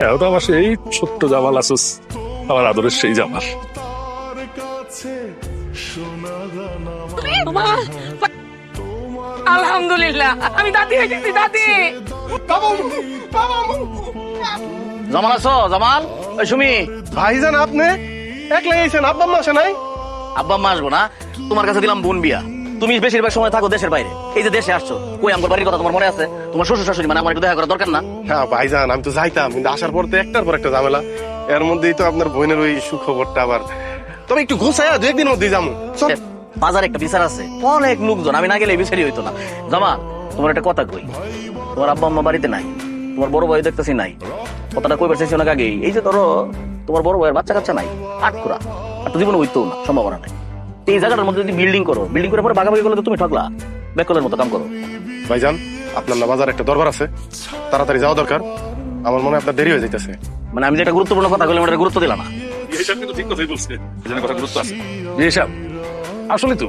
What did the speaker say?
হ্যাঁ তো আমার সেই ছোট্ট জামাল আসুস, আমার আদরের সেই জামাল। আলহামদুলিল্লাহ, আমি দাদি হয়ে গেছি, দাদি। জামাল আছো? জামাল, ওই সুমি, ভাইজান আপনি একলাই আইছেন? আব্বা আম্মা আসে নাই? আব্বা আম্মা আসবো না? তোমার কাছে দিলাম বোন বিয়া। তুমি বেশিরভাগ সময় থাকো দেশের বাইরে, এই যে দেশে আসছো, কই আমার বাড়ির কথা তোমার মনে আছে? তোমার শ্বশুর শাশুড়ি মানে আমার একটু দেখা করা দরকার না? হ্যাঁ ভাইজান, আমি তো যাইতাম, কিন্তু আসার পর তো একটার পর একটা ঝামেলা। এর মধ্যেই তো আপনার বোনের ওই সুখবরটা আবার। তবে একটু ঘুষাইয়া দু একদিনের মধ্যেই যাবো। চল। বাজারে একটা বিচার আছে, অনেক লোকজন, আমি না গেলে বিচারই হইতো না। জামাল, তোমার একটা কথা কই, তোমার আব্বা আম্মা বাড়িতে নাই, তোমার বড় ভাই দেখতেছি নাই। কথাটা কইবার চাইছি অনেক আগেই। এই যে ধরো তোমার বড় ভাইয়ের বাচ্চা কাচ্চা নাই, আটকুরা, আর তো জীবনে হইতেও না, সম্ভাবনা নাই। তো এই জায়গাটার মধ্যে যদি বিল্ডিং করো, বিল্ডিং করে পরে ভাগাভাগি করলে তো তুমি ঠকলা। বেকলের মতো কাম করো। ভাইজান, আপনার না বাজার একটা দরবার আছে, তাড়াতাড়ি যাওয়া দরকার। আমার মনে হয় আপনার দেরি হয়ে যাইতেছে। মানে আমি যে একটা গুরুত্বপূর্ণ কথা বললাম, এটা গুরুত্ব দিলা না। বিয়ে সাহেব কিন্তু ঠিক কথাই বলছে, এজন্য কথা গুরুত্ব আছে। বিয়ে সাহেব আসলে তো